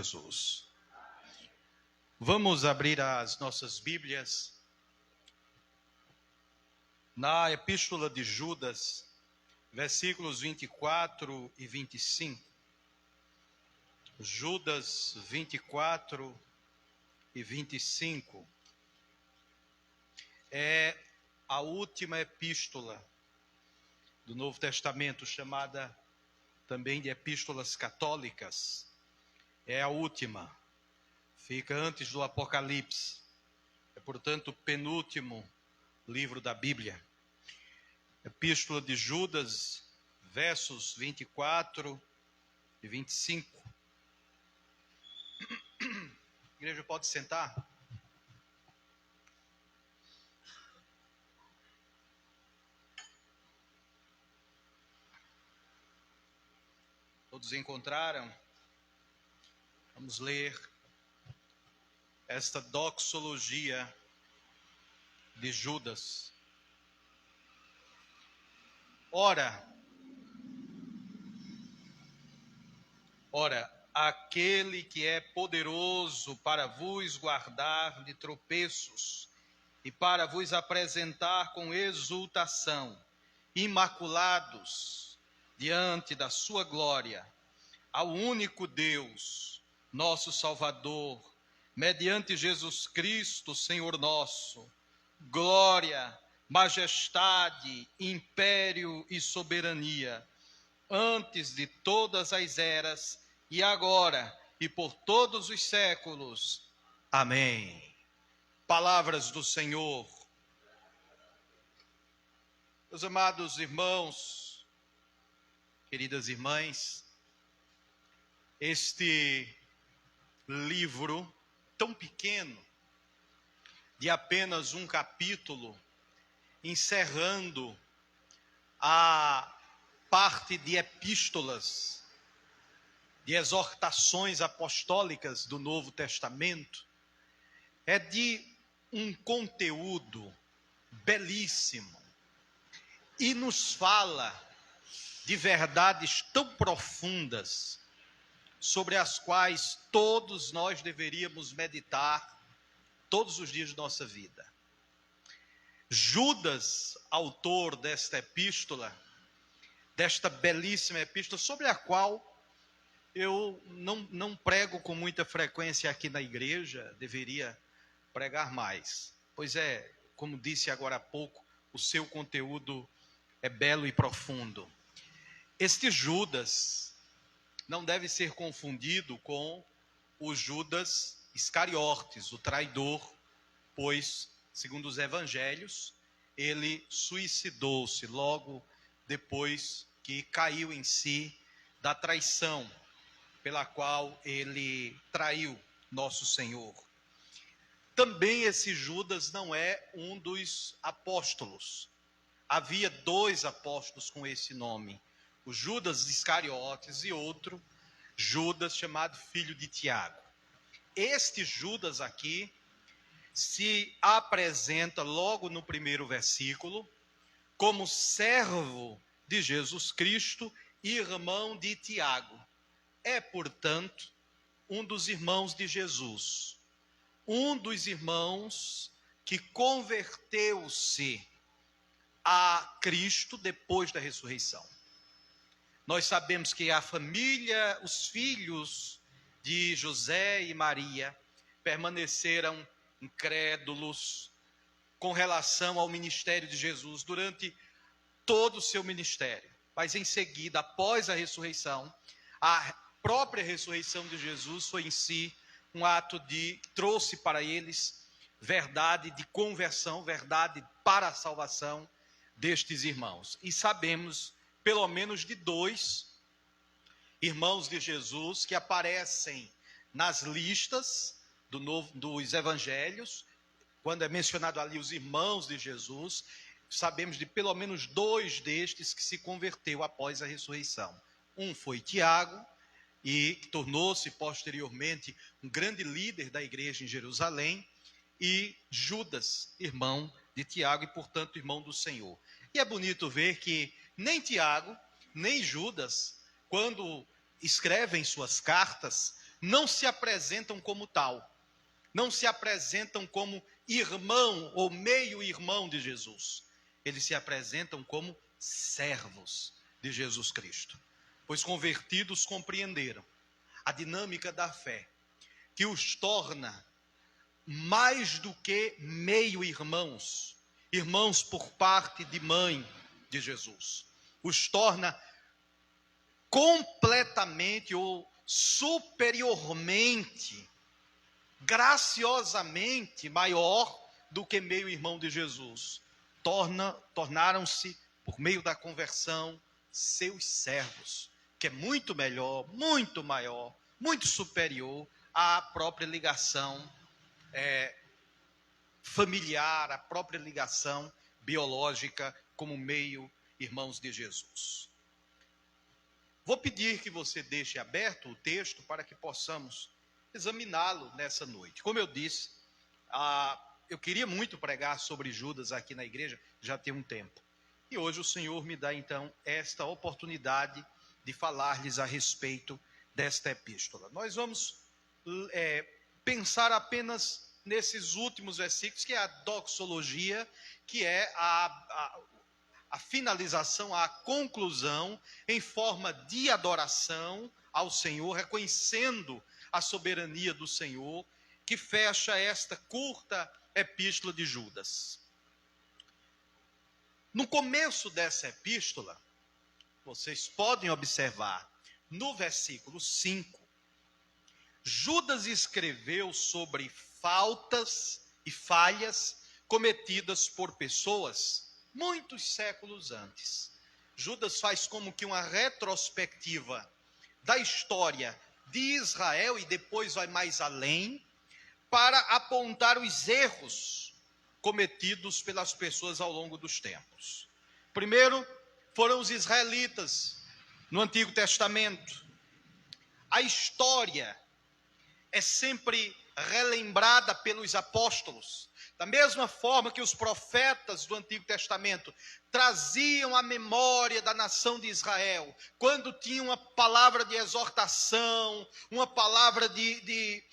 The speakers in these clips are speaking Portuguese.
Jesus. Vamos abrir as nossas Bíblias na Epístola de Judas, versículos 24 e 25. Judas 24 e 25. É a última epístola do Novo Testamento, chamada também de Epístolas Católicas. É a última. Fica antes do Apocalipse. É, portanto, o penúltimo livro da Bíblia. Epístola de Judas, versos 24 e 25. A igreja pode sentar? Todos encontraram? Vamos ler esta doxologia de Judas. Ora, aquele que é poderoso para vos guardar de tropeços e para vos apresentar com exultação, imaculados diante da sua glória, ao único Deus, nosso Salvador, mediante Jesus Cristo, Senhor nosso, glória, majestade, império e soberania, antes de todas as eras, e agora, e por todos os séculos. Amém. Palavras do Senhor. Meus amados irmãos, queridas irmãs, este livro tão pequeno, de apenas um capítulo, encerrando a parte de epístolas, de exortações apostólicas do Novo Testamento, é de um conteúdo belíssimo e nos fala de verdades tão profundas sobre as quais todos nós deveríamos meditar todos os dias de nossa vida. Judas, autor desta epístola, desta belíssima epístola, sobre a qual eu não prego com muita frequência aqui na igreja, deveria pregar mais. Pois é, como disse agora há pouco, o seu conteúdo é belo e profundo. Este Judas não deve ser confundido com o Judas Iscariotes, o traidor, pois, segundo os evangelhos, ele suicidou-se logo depois que caiu em si da traição pela qual ele traiu nosso Senhor. Também esse Judas não é um dos apóstolos. Havia dois apóstolos com esse nome, o Judas Iscariotes e outro Judas chamado filho de Tiago. Este Judas aqui se apresenta logo no primeiro versículo como servo de Jesus Cristo e irmão de Tiago. É, portanto, um dos irmãos de Jesus, um dos irmãos que converteu-se a Cristo depois da ressurreição. Nós sabemos que a família, os filhos de José e Maria permaneceram incrédulos com relação ao ministério de Jesus durante todo o seu ministério. Mas em seguida, após a ressurreição, a própria ressurreição de Jesus foi em si um ato trouxe para eles verdade de conversão, verdade para a salvação destes irmãos. E sabemos pelo menos de dois irmãos de Jesus que aparecem nas listas dos evangelhos, quando é mencionado ali os irmãos de Jesus, sabemos de pelo menos dois destes que se converteu após a ressurreição. Um foi Tiago, e tornou-se posteriormente um grande líder da igreja em Jerusalém, e Judas, irmão de Tiago e, portanto, irmão do Senhor. E é bonito ver que nem Tiago, nem Judas, quando escrevem suas cartas, não se apresentam como tal, não se apresentam como irmão ou meio-irmão de Jesus. Eles se apresentam como servos de Jesus Cristo, pois convertidos compreenderam a dinâmica da fé, que os torna mais do que meio-irmãos, irmãos por parte de mãe de Jesus, os torna completamente ou superiormente, graciosamente maior do que meio-irmão de Jesus. Tornaram-se, por meio da conversão, seus servos, que é muito melhor, muito maior, muito superior à própria ligação familiar, à própria ligação biológica como meio-irmãos de Jesus. Vou pedir que você deixe aberto o texto para que possamos examiná-lo nessa noite. Como eu disse, eu queria muito pregar sobre Judas aqui na igreja, já tem um tempo. E hoje o Senhor me dá então esta oportunidade de falar-lhes a respeito desta epístola. Nós vamos pensar apenas nesses últimos versículos, que é a doxologia, que é a finalização, a conclusão em forma de adoração ao Senhor, reconhecendo a soberania do Senhor, que fecha esta curta epístola de Judas. No começo dessa epístola, vocês podem observar, no versículo 5, Judas escreveu sobre faltas e falhas cometidas por pessoas muitos séculos antes. Judas faz como que uma retrospectiva da história de Israel e depois vai mais além para apontar os erros cometidos pelas pessoas ao longo dos tempos. Primeiro, foram os israelitas no Antigo Testamento. A história é sempre relembrada pelos apóstolos, da mesma forma que os profetas do Antigo Testamento traziam a memória da nação de Israel, quando tinham uma palavra de exortação, uma palavra de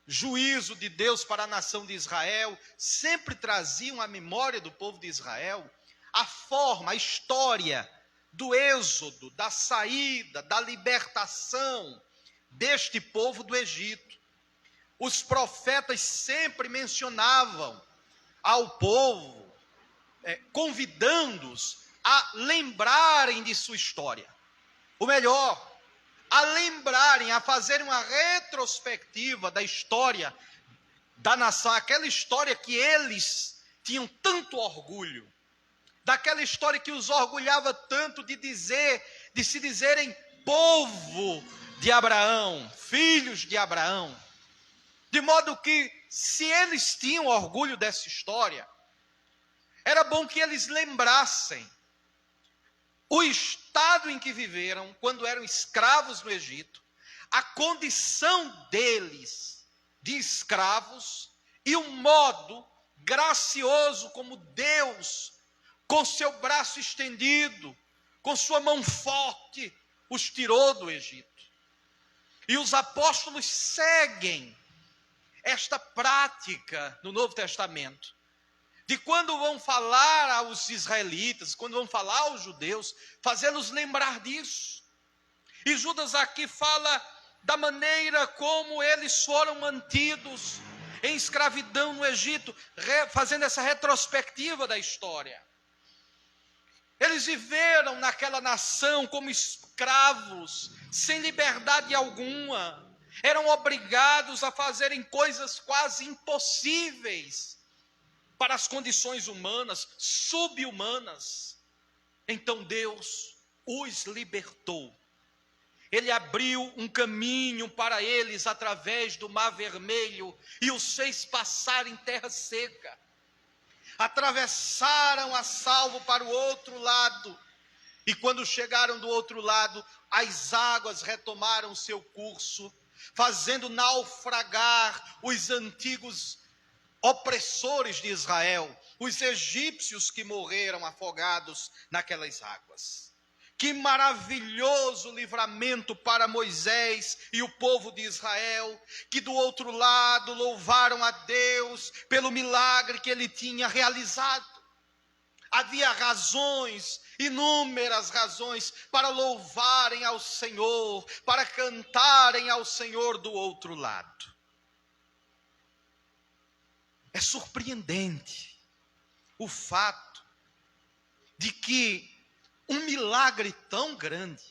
juízo de Deus para a nação de Israel, sempre traziam a memória do povo de Israel, a forma, a história do êxodo, da saída, da libertação deste povo do Egito. Os profetas sempre mencionavam ao povo, convidando-os a lembrarem de sua história. O melhor, a lembrarem, a fazerem uma retrospectiva da história da nação, aquela história que eles tinham tanto orgulho, daquela história que os orgulhava tanto de se dizerem povo de Abraão, filhos de Abraão. De modo que, se eles tinham orgulho dessa história, era bom que eles lembrassem o estado em que viveram quando eram escravos no Egito, a condição deles de escravos e o modo gracioso como Deus, com seu braço estendido, com sua mão forte, os tirou do Egito. E os apóstolos seguem esta prática no Novo Testamento, de quando vão falar aos israelitas, quando vão falar aos judeus, fazê-los lembrar disso. E Judas aqui fala da maneira como eles foram mantidos em escravidão no Egito, fazendo essa retrospectiva da história. Eles viveram naquela nação como escravos, sem liberdade alguma. Eram obrigados a fazerem coisas quase impossíveis para as condições humanas, subhumanas. Então Deus os libertou. Ele abriu um caminho para eles através do Mar Vermelho e os fez passar em terra seca. Atravessaram a salvo para o outro lado. E quando chegaram do outro lado, as águas retomaram seu curso, fazendo naufragar os antigos opressores de Israel, os egípcios que morreram afogados naquelas águas. Que maravilhoso livramento para Moisés e o povo de Israel, que do outro lado louvaram a Deus pelo milagre que ele tinha realizado. Havia razões, inúmeras razões, para louvarem ao Senhor, para cantarem ao Senhor do outro lado. É surpreendente o fato de que um milagre tão grande,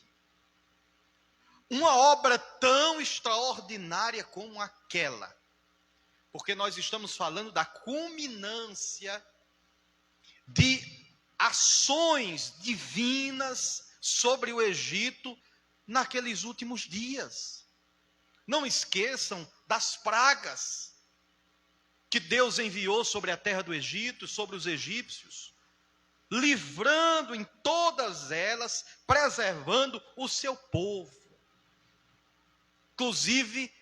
uma obra tão extraordinária como aquela, porque nós estamos falando da culminância de ações divinas sobre o Egito naqueles últimos dias. Não esqueçam das pragas que Deus enviou sobre a terra do Egito, sobre os egípcios, livrando em todas elas, preservando o seu povo. Inclusive,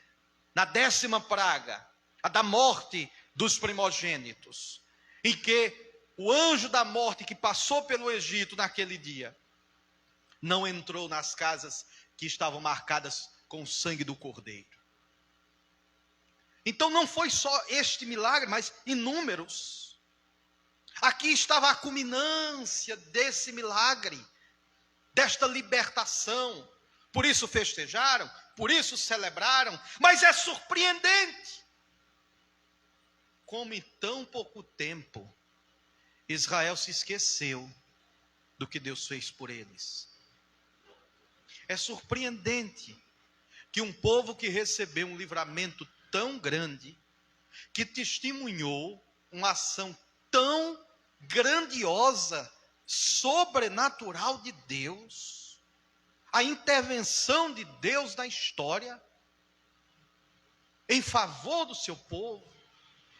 na 10ª praga, a da morte dos primogênitos, em que o anjo da morte que passou pelo Egito naquele dia, não entrou nas casas que estavam marcadas com o sangue do cordeiro. Então não foi só este milagre, mas inúmeros. Aqui estava a culminância desse milagre, desta libertação. Por isso festejaram, por isso celebraram, mas é surpreendente como em tão pouco tempo Israel se esqueceu do que Deus fez por eles. É surpreendente que um povo que recebeu um livramento tão grande, que testemunhou uma ação tão grandiosa, sobrenatural de Deus, a intervenção de Deus na história, em favor do seu povo,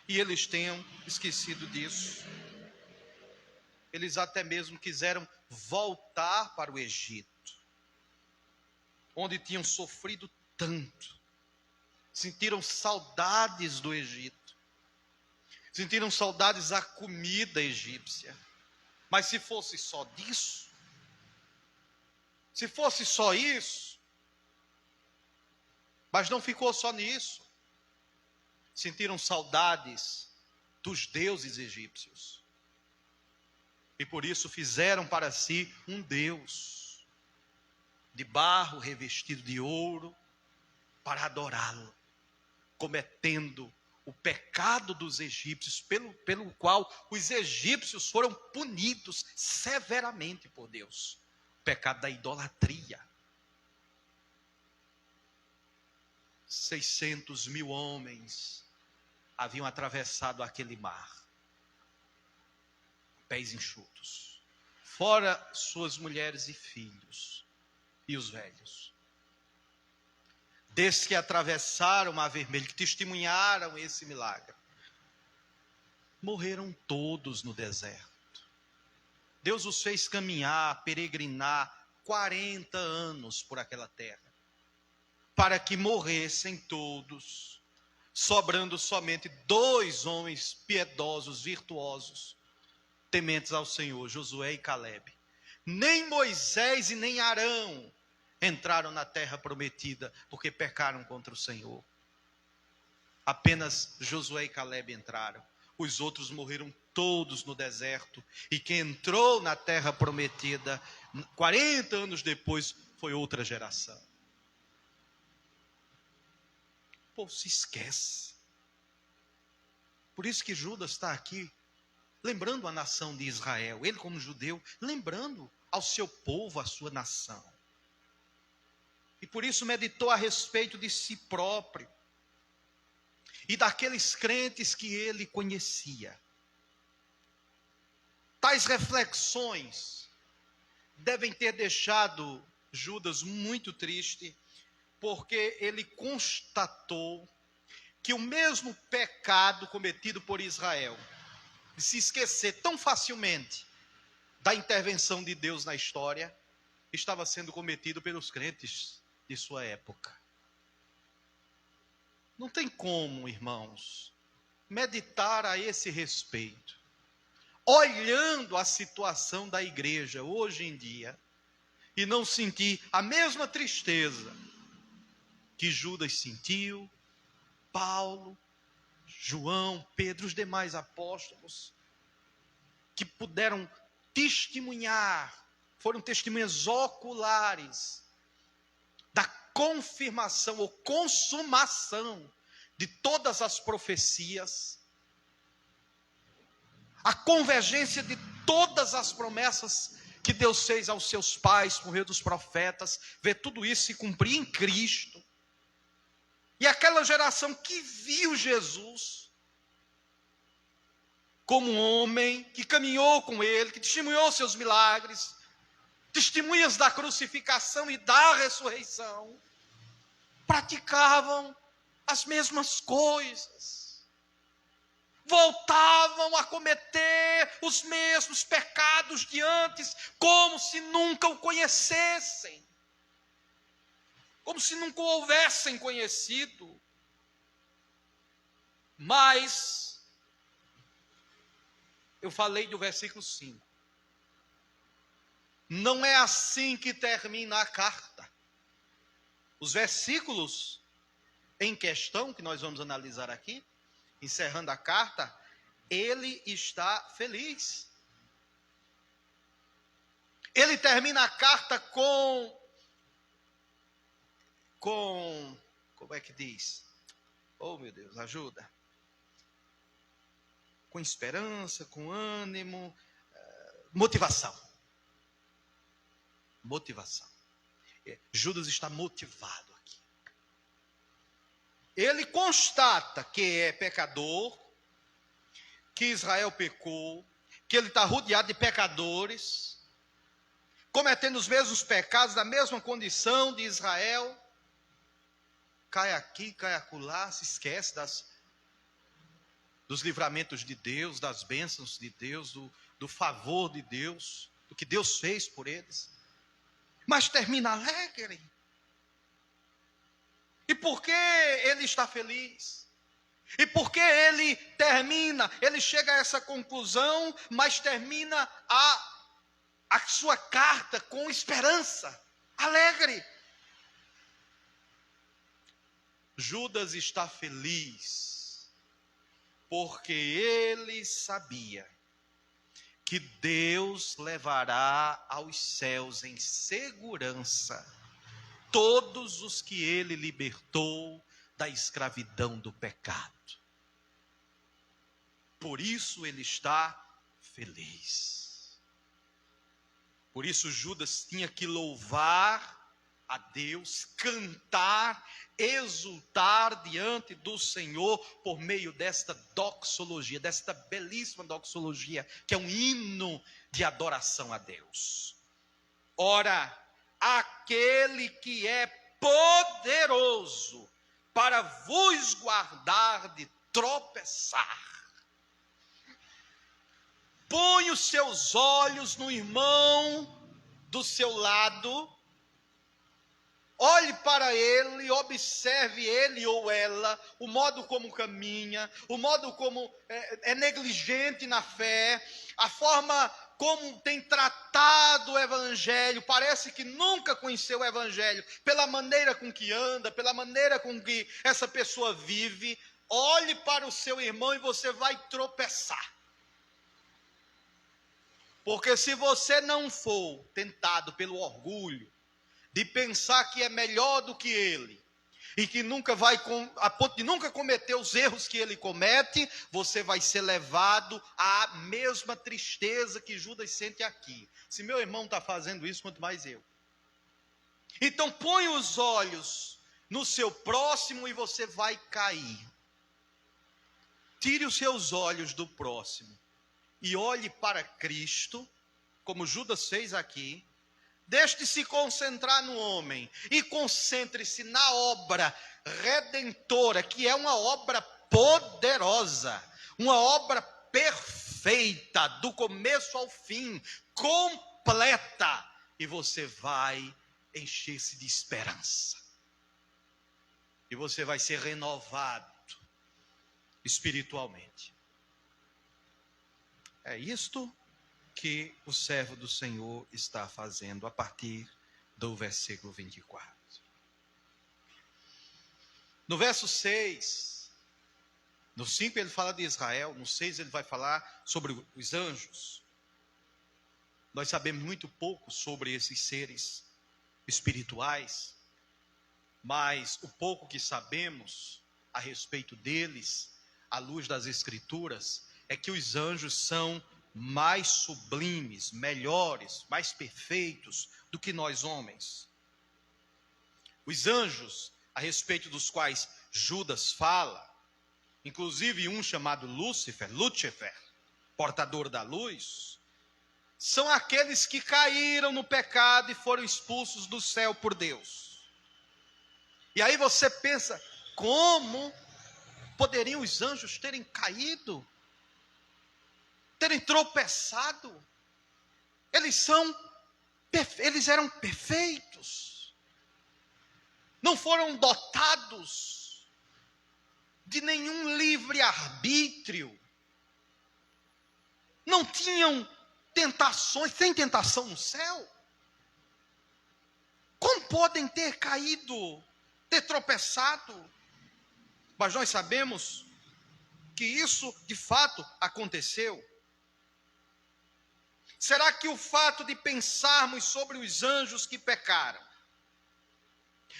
e eles tenham esquecido disso. Eles até mesmo quiseram voltar para o Egito, onde tinham sofrido tanto, sentiram saudades do Egito, sentiram saudades da comida egípcia. Mas se fosse só disso, se fosse só isso, mas não ficou só nisso, sentiram saudades dos deuses egípcios. E por isso fizeram para si um deus de barro revestido de ouro para adorá-lo, cometendo o pecado dos egípcios, pelo qual os egípcios foram punidos severamente por Deus. O pecado da idolatria. 600.000 homens haviam atravessado aquele mar, pés enxutos, fora suas mulheres e filhos, e os velhos. Desses que atravessaram o Mar Vermelho, que testemunharam esse milagre, morreram todos no deserto. Deus os fez caminhar, peregrinar 40 anos por aquela terra, para que morressem todos, sobrando somente 2 homens piedosos, virtuosos, tementes ao Senhor, Josué e Calebe. Nem Moisés e nem Arão entraram na terra prometida, porque pecaram contra o Senhor. Apenas Josué e Calebe entraram. Os outros morreram todos no deserto. E quem entrou na terra prometida, 40 anos depois, foi outra geração. O povo se esquece. Por isso que Judas está aqui, lembrando a nação de Israel, ele como judeu, lembrando ao seu povo, a sua nação. E por isso meditou a respeito de si próprio e daqueles crentes que ele conhecia. Tais reflexões devem ter deixado Judas muito triste, porque ele constatou que o mesmo pecado cometido por Israel, de se esquecer tão facilmente da intervenção de Deus na história, estava sendo cometido pelos crentes de sua época. Não tem como, irmãos, meditar a esse respeito, olhando a situação da igreja hoje em dia, e não sentir a mesma tristeza que Judas sentiu, Paulo, João, Pedro, os demais apóstolos, que puderam testemunhar, foram testemunhas oculares da confirmação ou consumação de todas as profecias, a convergência de todas as promessas que Deus fez aos seus pais por meio dos profetas, ver tudo isso se cumprir em Cristo. E aquela geração que viu Jesus como um homem, que caminhou com ele, que testemunhou seus milagres, testemunhas da crucificação e da ressurreição, praticavam as mesmas coisas, voltavam a cometer os mesmos pecados de antes, como se nunca o conhecessem, como se nunca o houvessem conhecido. Mas eu falei do versículo 5. Não é assim que termina a carta. Os versículos em questão, que nós vamos analisar aqui, encerrando a carta, ele está feliz. Ele termina a carta com como é que diz? Oh, meu Deus, ajuda. Com esperança, com ânimo, motivação. Motivação. Judas está motivado aqui. Ele constata que é pecador, que Israel pecou, que ele está rodeado de pecadores, cometendo os mesmos pecados, da mesma condição de Israel. Cai aqui, cai acolá, se esquece dos livramentos de Deus, das bênçãos de Deus, do favor de Deus, do que Deus fez por eles. Mas termina alegre. E por que ele está feliz? E por que ele termina? Ele chega a essa conclusão, mas termina a sua carta com esperança, alegre. Judas está feliz, porque ele sabia que Deus levará aos céus em segurança todos os que ele libertou da escravidão do pecado. Por isso ele está feliz. Por isso Judas tinha que louvar a Deus, cantar, exultar diante do Senhor por meio desta doxologia, desta belíssima doxologia, que é um hino de adoração a Deus. Ora, aquele que é poderoso para vos guardar de tropeçar. Põe os seus olhos no irmão do seu lado, olhe para ele, observe ele ou ela, o modo como caminha, o modo como é negligente na fé, a forma como tem tratado o evangelho, parece que nunca conheceu o evangelho, pela maneira com que anda, pela maneira com que essa pessoa vive. Olhe para o seu irmão e você vai tropeçar. Porque se você não for tentado pelo orgulho, de pensar que é melhor do que ele, e que nunca vai, a ponto de nunca cometer os erros que ele comete, você vai ser levado à mesma tristeza que Judas sente aqui. Se meu irmão está fazendo isso, quanto mais eu. Então põe os olhos no seu próximo e você vai cair. Tire os seus olhos do próximo e olhe para Cristo, como Judas fez aqui. Deixe de se concentrar no homem e concentre-se na obra redentora, que é uma obra poderosa, uma obra perfeita, do começo ao fim, completa, e você vai encher-se de esperança, e você vai ser renovado espiritualmente. É isto que o servo do Senhor está fazendo a partir do versículo 24. No verso 6, no 5 ele fala de Israel, no 6 ele vai falar sobre os anjos. Nós sabemos muito pouco sobre esses seres espirituais, mas o pouco que sabemos a respeito deles, à luz das Escrituras, é que os anjos são mais sublimes, melhores, mais perfeitos do que nós homens. Os anjos, a respeito dos quais Judas fala, inclusive um chamado Lúcifer, portador da luz, são aqueles que caíram no pecado e foram expulsos do céu por Deus. E aí você pensa, como poderiam os anjos terem caído? Terem tropeçado? Eles eram perfeitos. Não foram dotados de nenhum livre-arbítrio. Não tinham tentações, tem tentação no céu? Como podem ter caído, ter tropeçado? Mas nós sabemos que isso de fato aconteceu. Será que o fato de pensarmos sobre os anjos que pecaram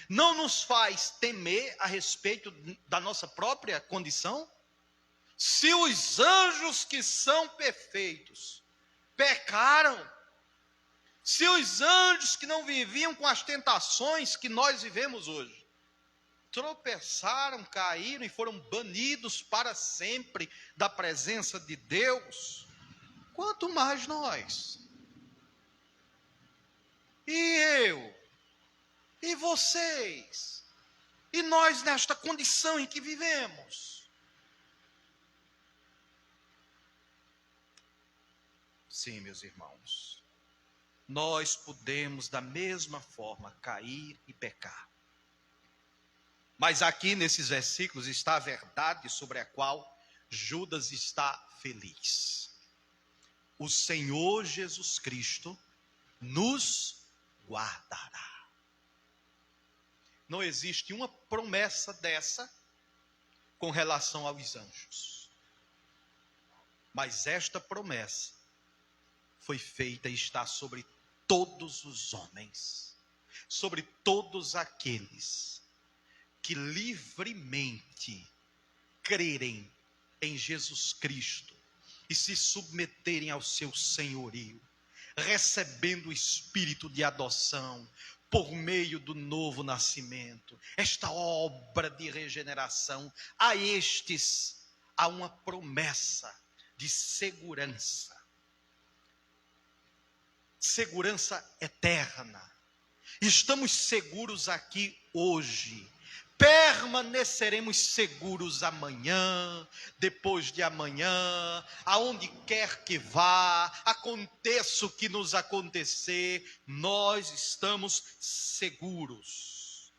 não nos faz temer a respeito da nossa própria condição? Se os anjos que são perfeitos pecaram, se os anjos que não viviam com as tentações que nós vivemos hoje, tropeçaram, caíram e foram banidos para sempre da presença de Deus, quanto mais nós. E eu, e vocês, e nós nesta condição em que vivemos. Sim, meus irmãos, nós podemos da mesma forma cair e pecar. Mas aqui nesses versículos está a verdade sobre a qual Judas está feliz. O Senhor Jesus Cristo nos guardará. Não existe uma promessa dessa com relação aos anjos. Mas esta promessa foi feita e está sobre todos os homens, sobre todos aqueles que livremente crerem em Jesus Cristo e se submeterem ao seu senhorio, recebendo o espírito de adoção por meio do novo nascimento, esta obra de regeneração. A estes há uma promessa de segurança eterna. Estamos seguros aqui hoje, permaneceremos seguros amanhã, depois de amanhã, aonde quer que vá, aconteça o que nos acontecer, nós estamos seguros.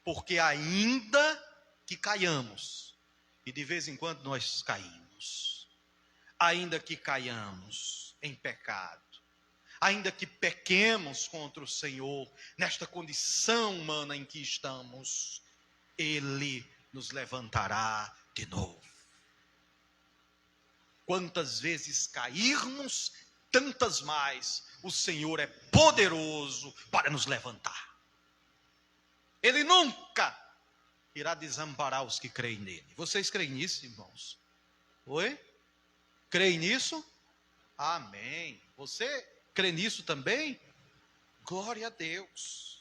Porque ainda que caiamos, e de vez em quando nós caímos, ainda que caiamos em pecado, ainda que pequemos contra o Senhor, nesta condição humana em que estamos, Ele nos levantará de novo. Quantas vezes cairmos, tantas mais, o Senhor é poderoso para nos levantar. Ele nunca irá desamparar os que creem nele. Vocês creem nisso, irmãos? Oi? Creem nisso? Amém. Você crê nisso também? Glória a Deus.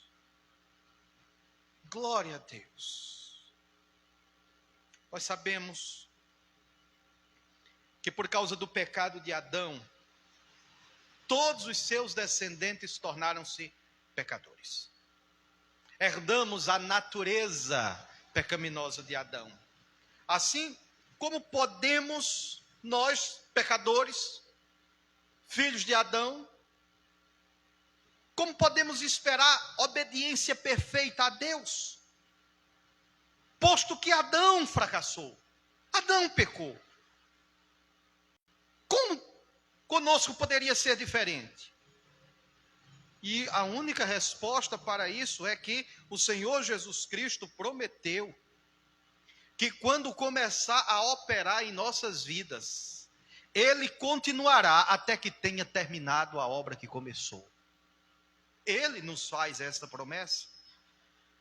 Glória a Deus. Nós sabemos que por causa do pecado de Adão, todos os seus descendentes tornaram-se pecadores. Herdamos a natureza pecaminosa de Adão. Assim, como podemos nós, pecadores, filhos de Adão, como podemos esperar obediência perfeita a Deus? Posto que Adão fracassou, Adão pecou. Como conosco poderia ser diferente? E a única resposta para isso é que o Senhor Jesus Cristo prometeu que quando começar a operar em nossas vidas, Ele continuará até que tenha terminado a obra que começou. Ele nos faz esta promessa.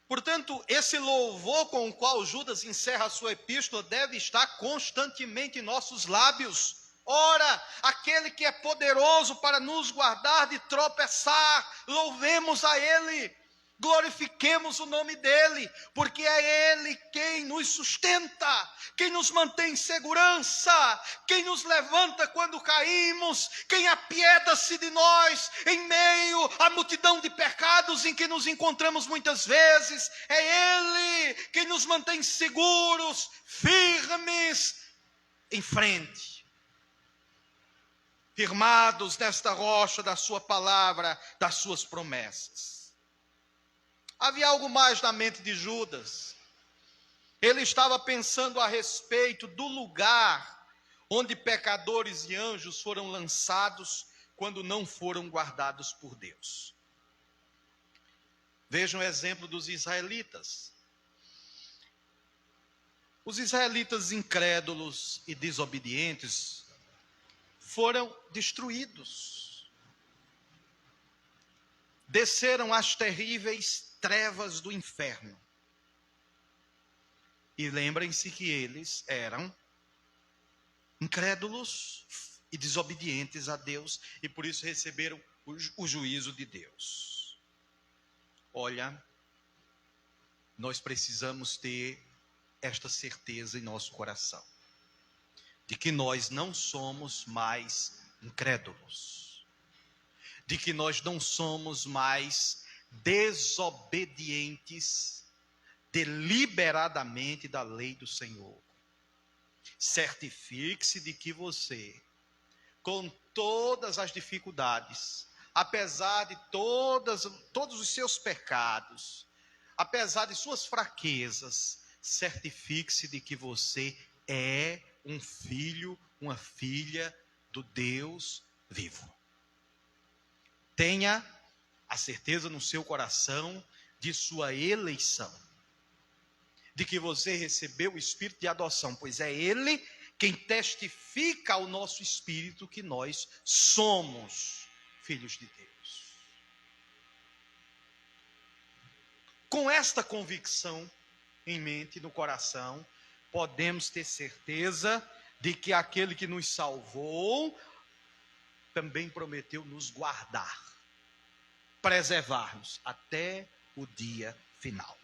Portanto, esse louvor com o qual Judas encerra a sua epístola deve estar constantemente em nossos lábios. Ora, aquele que é poderoso para nos guardar de tropeçar, louvemos a Ele, glorifiquemos o nome dEle, porque é Ele quem nos sustenta, quem nos mantém em segurança, quem nos levanta quando caímos, quem apieda-se de nós em meio à multidão de pecados em que nos encontramos muitas vezes. É Ele quem nos mantém seguros, firmes, em frente. Firmados nesta rocha da sua palavra, das suas promessas. Havia algo mais na mente de Judas. Ele estava pensando a respeito do lugar onde pecadores e anjos foram lançados quando não foram guardados por Deus. Vejam o exemplo dos israelitas. Os israelitas incrédulos e desobedientes foram destruídos. Desceram às terríveis trevas do inferno. E lembrem-se que eles eram incrédulos e desobedientes a Deus, e por isso receberam o juízo de Deus. Olha, nós precisamos ter esta certeza em nosso coração, de que nós não somos mais incrédulos, de que nós não somos mais desobedientes deliberadamente da lei do Senhor. Certifique-se de que você, com todas as dificuldades, apesar de todos os seus pecados, apesar de suas fraquezas, certifique-se de que você é um filho, uma filha do Deus vivo. Tenha a certeza no seu coração de sua eleição, de que você recebeu o Espírito de adoção, pois é Ele quem testifica ao nosso espírito que nós somos filhos de Deus. Com esta convicção em mente, no coração, podemos ter certeza de que aquele que nos salvou também prometeu nos guardar, preservar-nos até o dia final.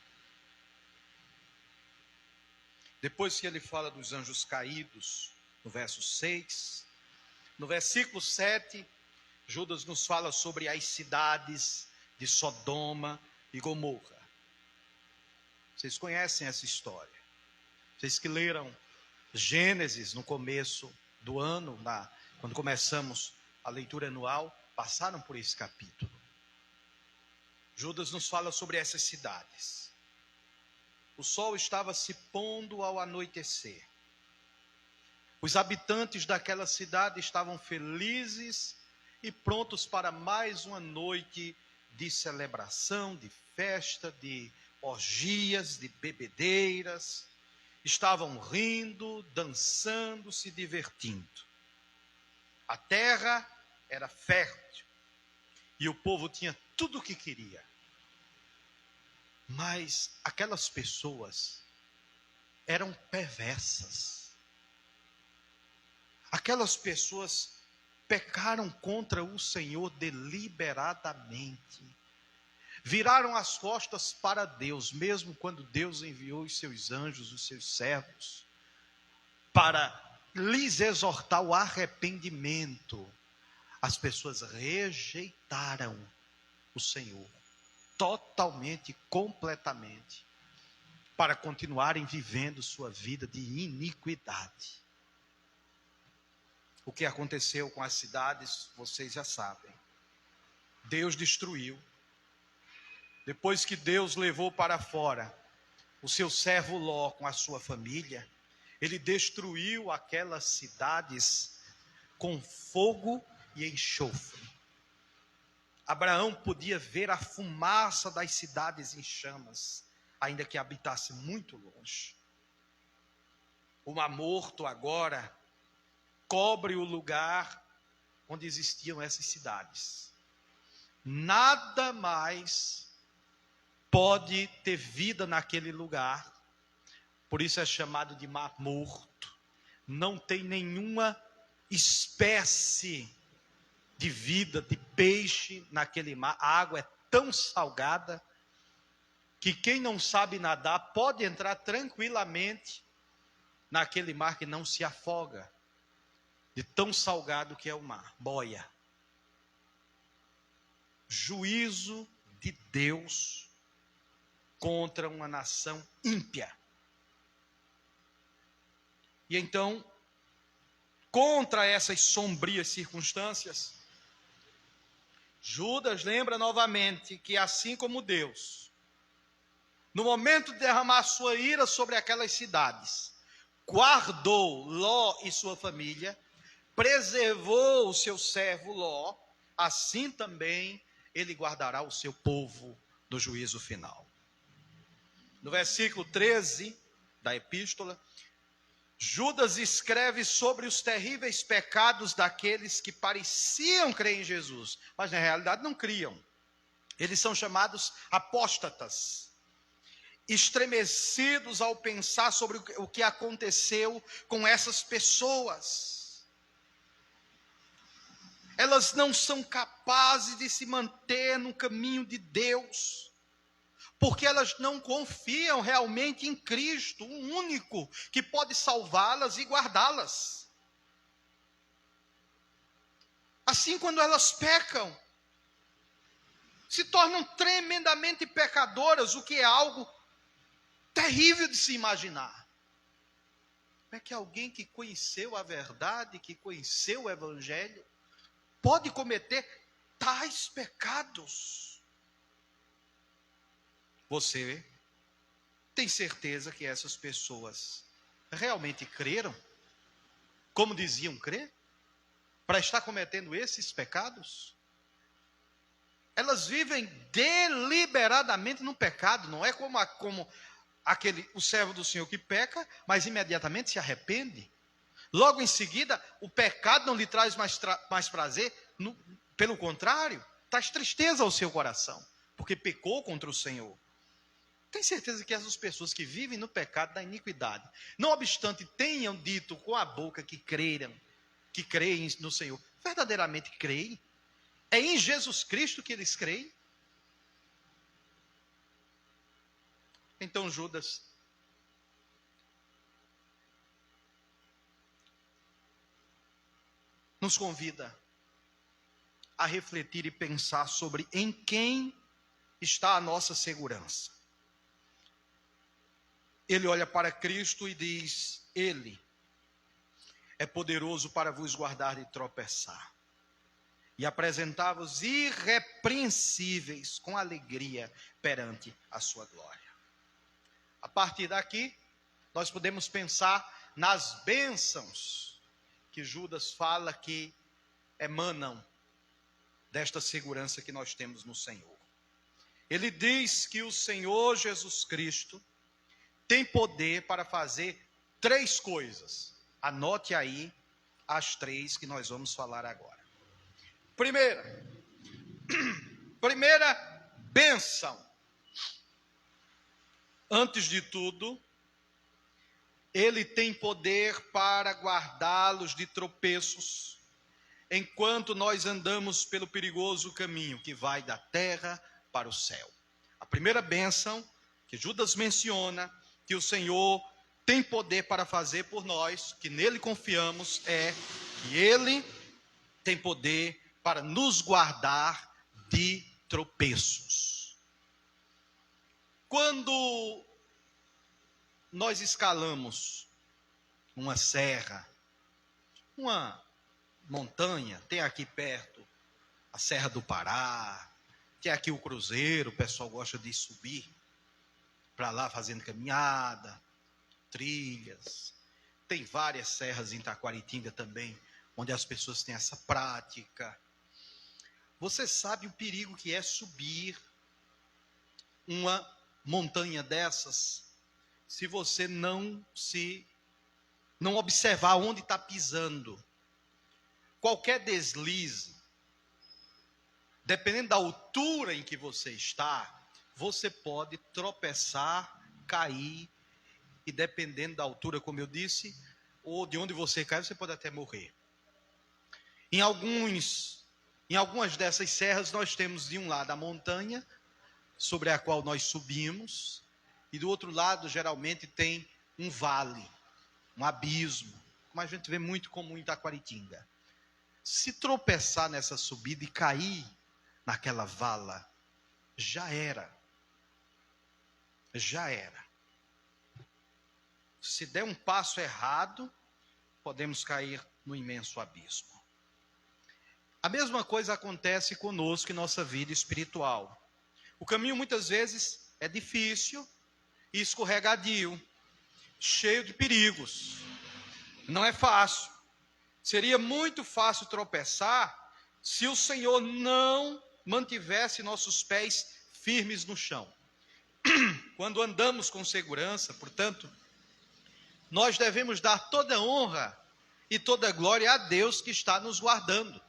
Depois que ele fala dos anjos caídos, no verso 6, no versículo 7, Judas nos fala sobre as cidades de Sodoma e Gomorra. Vocês conhecem essa história. Vocês que leram Gênesis no começo do ano, quando começamos a leitura anual, passaram por esse capítulo. Judas nos fala sobre essas cidades. O sol estava se pondo ao anoitecer. Os habitantes daquela cidade estavam felizes e prontos para mais uma noite de celebração, de festa, de orgias, de bebedeiras. Estavam rindo, dançando, se divertindo. A terra era fértil e o povo tinha tudo o que queria. Mas aquelas pessoas eram perversas. Aquelas pessoas pecaram contra o Senhor deliberadamente. Viraram as costas para Deus, mesmo quando Deus enviou os seus anjos, os seus servos, para lhes exortar o arrependimento. As pessoas rejeitaram o Senhor, totalmente, completamente, para continuarem vivendo sua vida de iniquidade. O que aconteceu com as cidades, vocês já sabem. Deus destruiu. Depois que Deus levou para fora o seu servo Ló com a sua família, ele destruiu aquelas cidades com fogo e enxofre. Abraão podia ver a fumaça das cidades em chamas, ainda que habitasse muito longe. O Mar Morto agora cobre o lugar onde existiam essas cidades. Nada mais pode ter vida naquele lugar, por isso é chamado de Mar Morto. Não tem nenhuma espécie de vida, de peixe naquele mar. A água é tão salgada que quem não sabe nadar pode entrar tranquilamente naquele mar que não se afoga, de tão salgado que é o mar. Boia. Juízo de Deus contra uma nação ímpia. E então, contra essas sombrias circunstâncias, Judas lembra novamente que assim como Deus, no momento de derramar sua ira sobre aquelas cidades, guardou Ló e sua família, preservou o seu servo Ló, assim também ele guardará o seu povo do juízo final. No versículo 13 da epístola, Judas escreve sobre os terríveis pecados daqueles que pareciam crer em Jesus, mas na realidade não criam. Eles são chamados apóstatas, estremecidos ao pensar sobre o que aconteceu com essas pessoas. Elas não são capazes de se manter no caminho de Deus, porque elas não confiam realmente em Cristo, o único que pode salvá-las e guardá-las. Assim, quando elas pecam, se tornam tremendamente pecadoras, o que é algo terrível de se imaginar. Como é que alguém que conheceu a verdade, que conheceu o Evangelho, pode cometer tais pecados? Você tem certeza que essas pessoas realmente creram, como diziam crer, para estar cometendo esses pecados? Elas vivem deliberadamente no pecado, não é como o servo do Senhor que peca, mas imediatamente se arrepende. Logo em seguida, o pecado não lhe traz mais prazer, pelo contrário, traz tristeza ao seu coração, porque pecou contra o Senhor. Tem certeza que essas pessoas que vivem no pecado da iniquidade, não obstante tenham dito com a boca que creem no Senhor, verdadeiramente creem? É em Jesus Cristo que eles creem? Então Judas nos convida a refletir e pensar sobre em quem está a nossa segurança. Ele olha para Cristo e diz: Ele é poderoso para vos guardar de tropeçar e apresentar-vos irrepreensíveis com alegria perante a sua glória. A partir daqui, nós podemos pensar nas bênçãos que Judas fala que emanam desta segurança que nós temos no Senhor. Ele diz que o Senhor Jesus Cristo tem poder para fazer 3 coisas. Anote aí as 3 que nós vamos falar agora. Primeira bênção. Antes de tudo, Ele tem poder para guardá-los de tropeços, enquanto nós andamos pelo perigoso caminho que vai da terra para o céu. A primeira bênção que Judas menciona, que o Senhor tem poder para fazer por nós, que nele confiamos, é que Ele tem poder para nos guardar de tropeços. Quando nós escalamos uma serra, uma montanha, tem aqui perto a Serra do Pará, tem aqui o Cruzeiro, o pessoal gosta de subir para lá fazendo caminhada, trilhas. Tem várias serras em Taquaritinga também, onde as pessoas têm essa prática. Você sabe o perigo que é subir uma montanha dessas se você não observar onde está pisando. Qualquer deslize, dependendo da altura em que você está, você pode tropeçar, cair, e dependendo da altura, como eu disse, ou de onde você cai, você pode até morrer. Em algumas dessas serras, nós temos de um lado a montanha, sobre a qual nós subimos, e do outro lado, geralmente, tem um vale, um abismo, como a gente vê muito comum em Taquaritinga. Se tropeçar nessa subida e cair naquela vala, já era. Já era. Se der um passo errado, podemos cair no imenso abismo. A mesma coisa acontece conosco em nossa vida espiritual. O caminho muitas vezes é difícil e escorregadio, cheio de perigos. Não é fácil. Seria muito fácil tropeçar se o Senhor não mantivesse nossos pés firmes no chão. Quando andamos com segurança, portanto, nós devemos dar toda honra e toda glória a Deus que está nos guardando.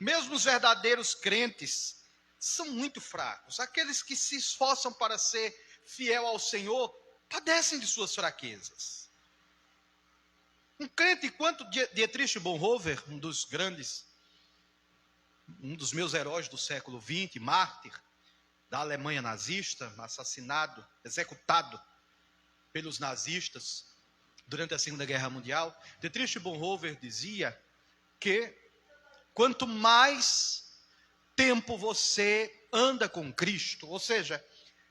Mesmo os verdadeiros crentes são muito fracos. Aqueles que se esforçam para ser fiel ao Senhor padecem de suas fraquezas. Um crente quanto Dietrich Bonhoeffer, um dos meus heróis do século XX, mártir da Alemanha nazista, assassinado, executado pelos nazistas durante a Segunda Guerra Mundial, Dietrich Bonhoeffer dizia que quanto mais tempo você anda com Cristo, ou seja,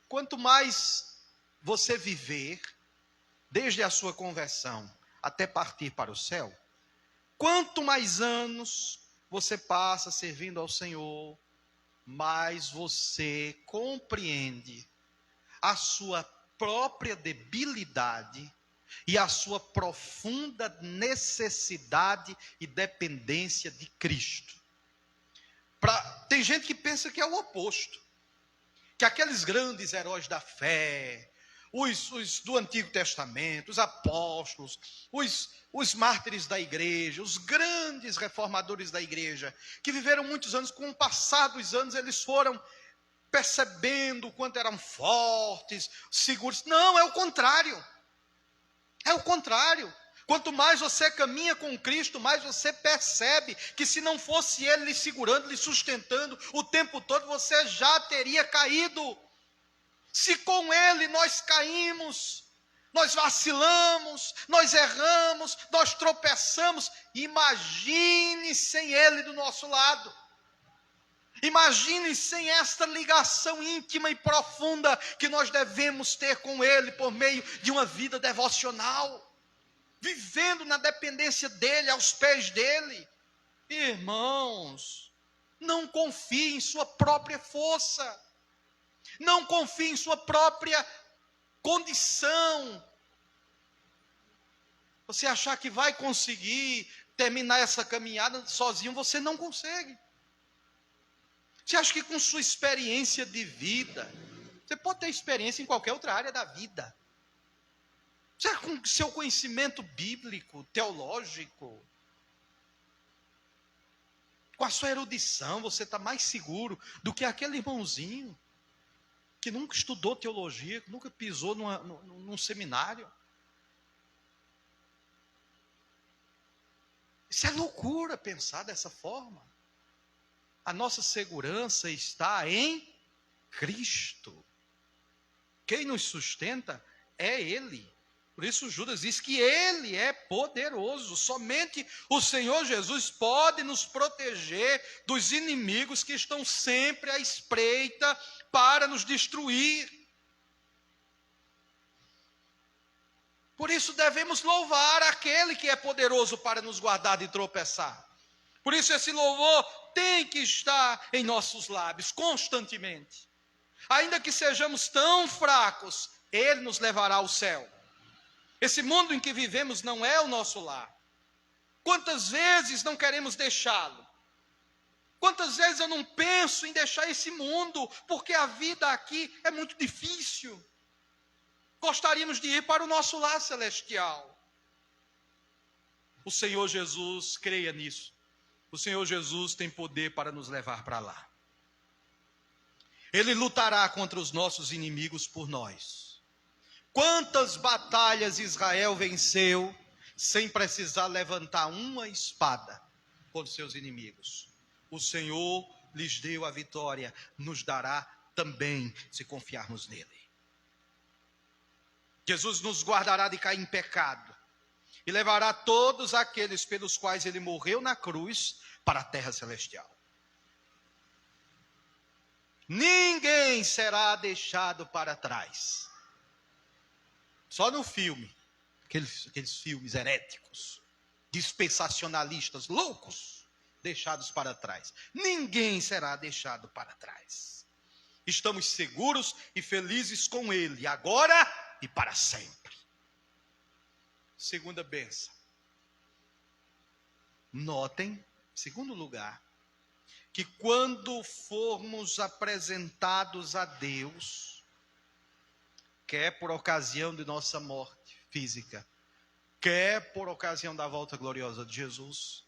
quanto mais você viver, desde a sua conversão até partir para o céu, quanto mais anos você passa servindo ao Senhor, mais você compreende a sua própria debilidade e a sua profunda necessidade e dependência de Cristo. Tem gente que pensa que é o oposto, que aqueles grandes heróis da fé, os do Antigo Testamento, os apóstolos, os mártires da igreja, os grandes reformadores da igreja, que viveram muitos anos, com o passar dos anos eles foram percebendo o quanto eram fortes, seguros. Não, é o contrário. É o contrário. Quanto mais você caminha com Cristo, mais você percebe que se não fosse Ele lhe segurando, lhe sustentando o tempo todo, você já teria caído. Se com Ele nós caímos, nós vacilamos, nós erramos, nós tropeçamos, imagine sem Ele do nosso lado. Imagine sem esta ligação íntima e profunda que nós devemos ter com Ele por meio de uma vida devocional, vivendo na dependência dEle, aos pés dEle. Irmãos, não confie em sua própria força, não confie em sua própria condição. Você achar que vai conseguir terminar essa caminhada sozinho, você não consegue. Você acha que com sua experiência de vida, você pode ter experiência em qualquer outra área da vida. Você acha que com seu conhecimento bíblico, teológico, com a sua erudição, você está mais seguro do que aquele irmãozinho que nunca estudou teologia, que nunca pisou num seminário? Isso é loucura pensar dessa forma. A nossa segurança está em Cristo. Quem nos sustenta é Ele. Por isso Judas diz que Ele é poderoso. Somente o Senhor Jesus pode nos proteger dos inimigos que estão sempre à espreita para nos destruir. Por isso devemos louvar aquele que é poderoso para nos guardar de tropeçar. Por isso esse louvor tem que estar em nossos lábios constantemente. Ainda que sejamos tão fracos, Ele nos levará ao céu. Esse mundo em que vivemos não é o nosso lar. Quantas vezes não queremos deixá-lo? Quantas vezes eu não penso em deixar esse mundo, porque a vida aqui é muito difícil. Gostaríamos de ir para o nosso lar celestial. O Senhor Jesus, creia nisso. O Senhor Jesus tem poder para nos levar para lá. Ele lutará contra os nossos inimigos por nós. Quantas batalhas Israel venceu sem precisar levantar uma espada contra seus inimigos? O Senhor lhes deu a vitória, nos dará também, se confiarmos nele. Jesus nos guardará de cair em pecado e levará todos aqueles pelos quais ele morreu na cruz para a terra celestial. Ninguém será deixado para trás. Só no filme, aqueles filmes heréticos, dispensacionalistas, loucos, deixados para trás. Ninguém será deixado para trás. Estamos seguros e felizes com ele, agora e para sempre. Segunda bênção. Notem, segundo lugar, que quando formos apresentados a Deus, quer por ocasião de nossa morte física, quer por ocasião da volta gloriosa de Jesus,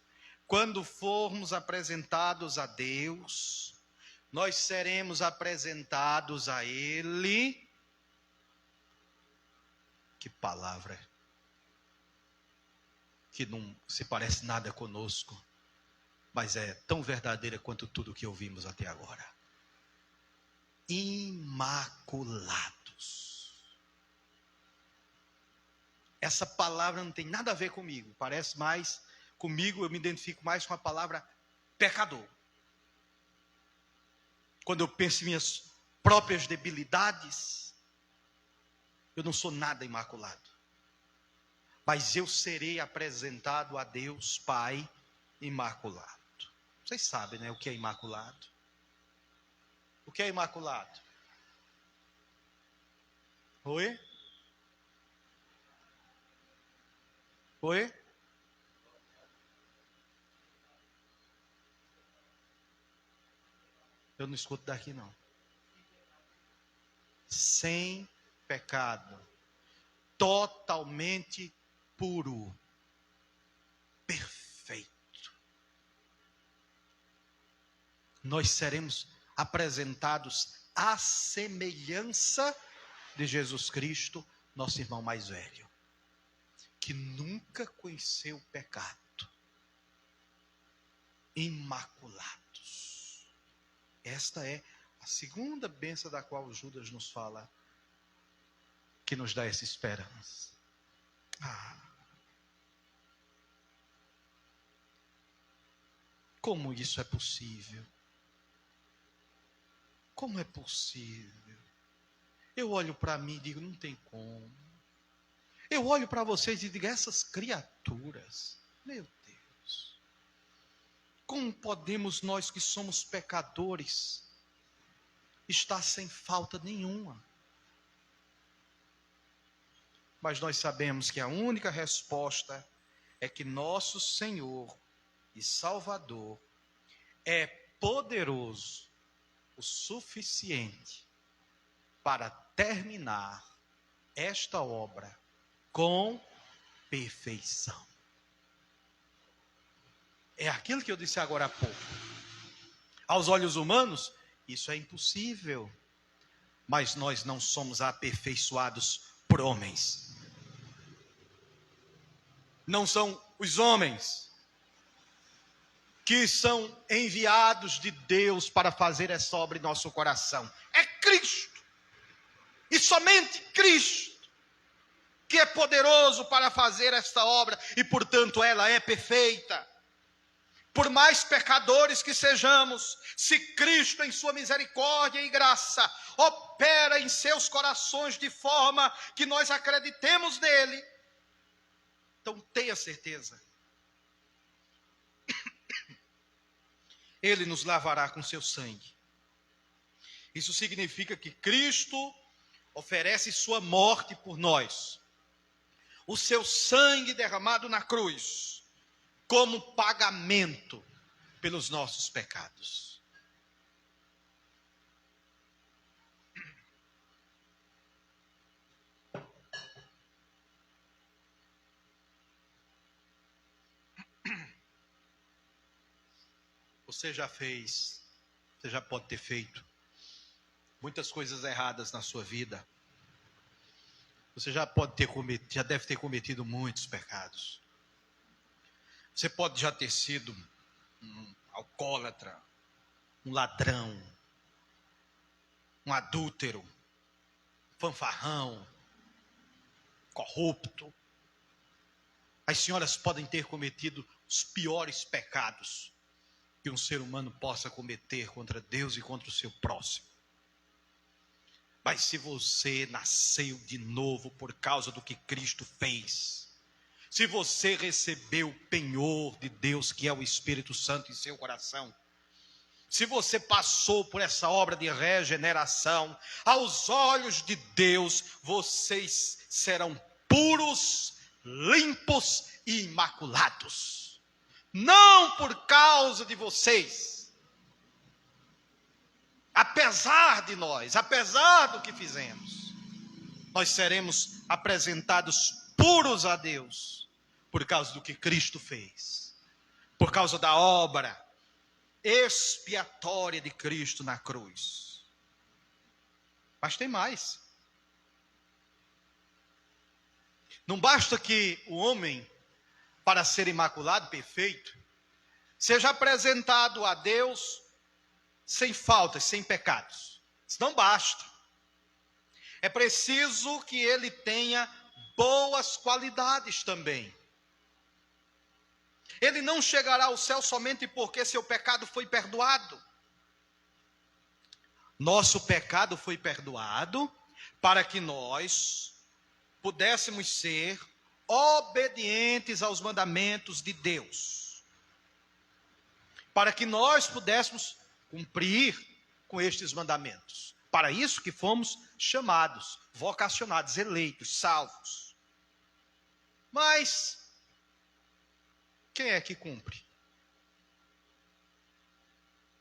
quando formos apresentados a Deus, nós seremos apresentados a Ele. Que palavra que não se parece nada conosco, mas é tão verdadeira quanto tudo que ouvimos até agora. Imaculados. Essa palavra não tem nada a ver comigo, parece mais comigo, eu me identifico mais com a palavra pecador. Quando eu penso em minhas próprias debilidades, eu não sou nada imaculado. Mas eu serei apresentado a Deus Pai imaculado. Vocês sabem, né, o que é imaculado? O que é imaculado? Oi? Oi? Eu não escuto daqui não. Sem pecado. Totalmente puro. Perfeito. Nós seremos apresentados à semelhança de Jesus Cristo, nosso irmão mais velho, que nunca conheceu o pecado. Imaculados. Esta é a segunda bênção da qual Judas nos fala, que nos dá essa esperança. Como isso é possível? Como é possível? Eu olho para mim e digo, não tem como. Eu olho para vocês e digo, essas criaturas, meu Deus, como podemos nós que somos pecadores estar sem falta nenhuma? Mas nós sabemos que a única resposta é que nosso Senhor e Salvador é poderoso o suficiente para terminar esta obra com perfeição. É aquilo que eu disse agora há pouco. Aos olhos humanos, isso é impossível. Mas nós não somos aperfeiçoados por homens. Não são os homens que são enviados de Deus para fazer essa obra em nosso coração. É Cristo. E somente Cristo que é poderoso para fazer esta obra, e portanto ela é perfeita. Por mais pecadores que sejamos, se Cristo em sua misericórdia e graça opera em seus corações de forma que nós acreditemos nele, então tenha certeza, ele nos lavará com seu sangue. Isso significa que Cristo oferece sua morte por nós, o seu sangue derramado na cruz, como pagamento pelos nossos pecados. Você já pode ter feito muitas coisas erradas na sua vida. Você já deve ter cometido muitos pecados. Você pode já ter sido um alcoólatra, um ladrão, um adúltero, fanfarrão, corrupto. As senhoras podem ter cometido os piores pecados que um ser humano possa cometer contra Deus e contra o seu próximo. Mas se você nasceu de novo por causa do que Cristo fez, se você recebeu o penhor de Deus, que é o Espírito Santo em seu coração, se você passou por essa obra de regeneração, aos olhos de Deus, vocês serão puros, limpos e imaculados. Não por causa de vocês, apesar de nós, apesar do que fizemos, nós seremos apresentados puros a Deus, por causa do que Cristo fez, por causa da obra expiatória de Cristo na cruz. Mas tem mais. Não basta que o homem, para ser imaculado, perfeito, seja apresentado a Deus sem faltas, sem pecados. Isso não basta. É preciso que ele tenha boas qualidades também. Ele não chegará ao céu somente porque seu pecado foi perdoado. Nosso pecado foi perdoado para que nós pudéssemos ser obedientes aos mandamentos de Deus. Para que nós pudéssemos cumprir com estes mandamentos. Para isso que fomos chamados, vocacionados, eleitos, salvos. Mas quem é que cumpre?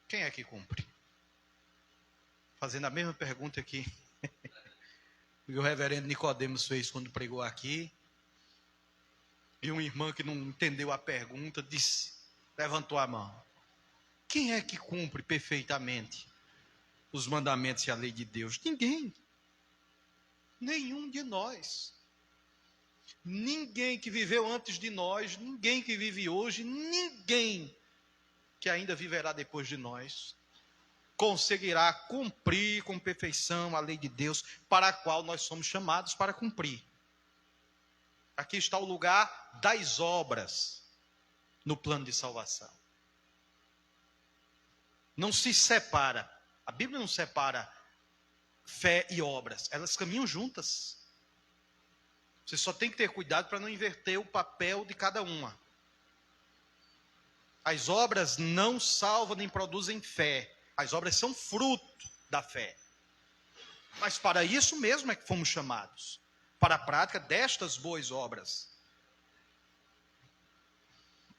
Quem é que cumpre? Fazendo a mesma pergunta que o reverendo Nicodemos fez quando pregou aqui. E uma irmã que não entendeu a pergunta levantou a mão. Quem é que cumpre perfeitamente os mandamentos e a lei de Deus? Ninguém. Nenhum de nós. Ninguém que viveu antes de nós, ninguém que vive hoje, ninguém que ainda viverá depois de nós, conseguirá cumprir com perfeição a lei de Deus, para a qual nós somos chamados para cumprir. Aqui está o lugar das obras no plano de salvação. Não se separa, a Bíblia não separa fé e obras, elas caminham juntas. Você só tem que ter cuidado para não inverter o papel de cada uma. As obras não salvam nem produzem fé. As obras são fruto da fé. Mas para isso mesmo é que fomos chamados. Para a prática destas boas obras.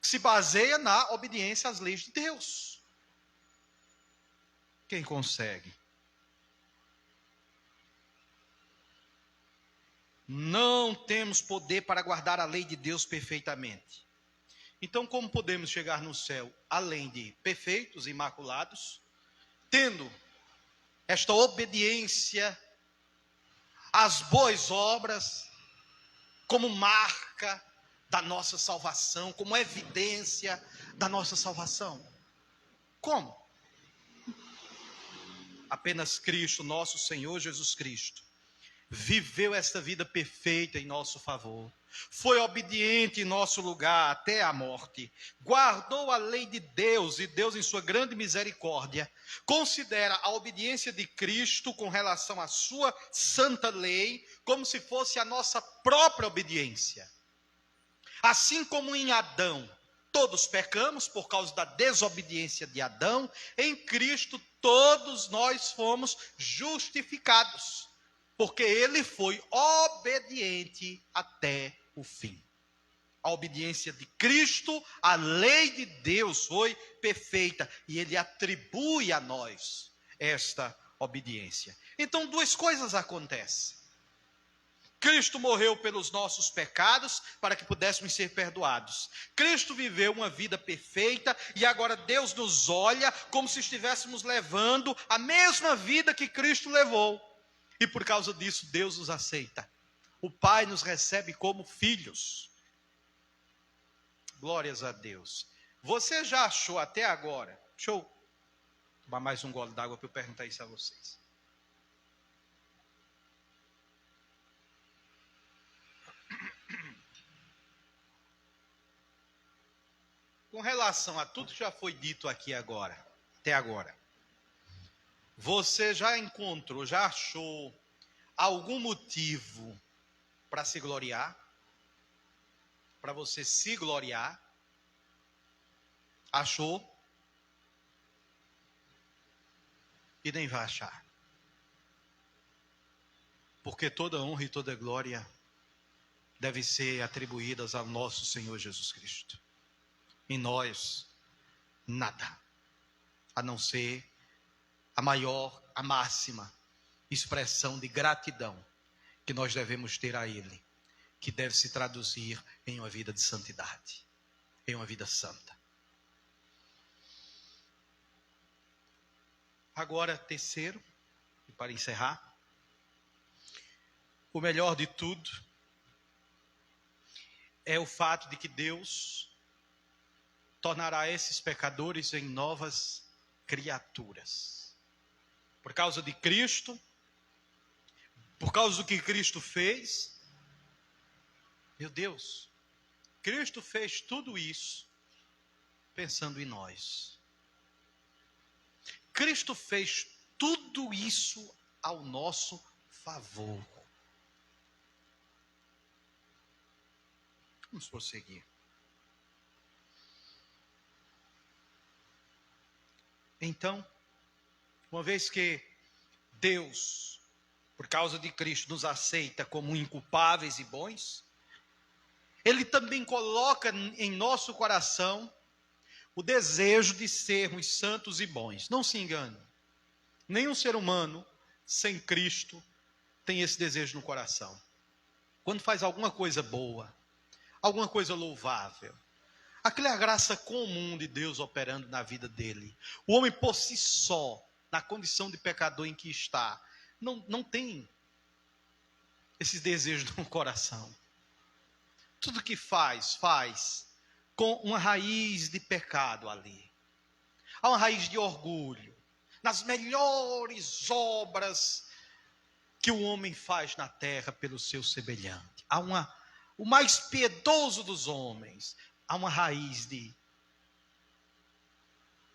Que se baseia na obediência às leis de Deus. Quem consegue? Não temos poder para guardar a lei de Deus perfeitamente. Então, como podemos chegar no céu, além de perfeitos, imaculados, tendo esta obediência às boas obras, como marca da nossa salvação, como evidência da nossa salvação? Como? Apenas Cristo, nosso Senhor Jesus Cristo, viveu esta vida perfeita em nosso favor, foi obediente em nosso lugar até a morte, guardou a lei de Deus, e Deus, em sua grande misericórdia, considera a obediência de Cristo com relação à sua santa lei, como se fosse a nossa própria obediência. Assim como em Adão, todos pecamos por causa da desobediência de Adão, em Cristo todos nós fomos justificados, porque ele foi obediente até o fim. A obediência de Cristo, a lei de Deus foi perfeita e Ele atribui a nós esta obediência. Então, duas coisas acontecem. Cristo morreu pelos nossos pecados para que pudéssemos ser perdoados. Cristo viveu uma vida perfeita e agora Deus nos olha como se estivéssemos levando a mesma vida que Cristo levou. E por causa disso, Deus nos aceita. O Pai nos recebe como filhos. Glórias a Deus. Você já achou até agora? Deixa eu tomar mais um gole d'água para eu perguntar isso a vocês. Com relação a tudo que já foi dito aqui agora, até agora, você já encontrou, já achou algum motivo para se gloriar? Para você se gloriar? Achou? E nem vai achar. Porque toda honra e toda glória deve ser atribuídas ao nosso Senhor Jesus Cristo. Em nós, nada, a não ser a maior, a máxima expressão de gratidão que nós devemos ter a Ele, que deve se traduzir em uma vida de santidade, em uma vida santa. Agora, terceiro, e para encerrar, o melhor de tudo é o fato de que Deus tornará esses pecadores em novas criaturas. Por causa de Cristo, por causa do que Cristo fez, meu Deus, Cristo fez tudo isso pensando em nós. Cristo fez tudo isso ao nosso favor. Vamos prosseguir. Então, uma vez que Deus, por causa de Cristo, nos aceita como inculpáveis e bons, Ele também coloca em nosso coração o desejo de sermos santos e bons. Não se engane, nenhum ser humano sem Cristo tem esse desejo no coração. Quando faz alguma coisa boa, alguma coisa louvável, aquilo é a graça comum de Deus operando na vida dele. O homem por si só, na condição de pecador em que está, não tem esses desejos no coração. Tudo que faz com uma raiz de pecado ali. Há uma raiz de orgulho. Nas melhores obras que o homem faz na terra pelo seu semelhante. O mais piedoso dos homens. Há uma raiz de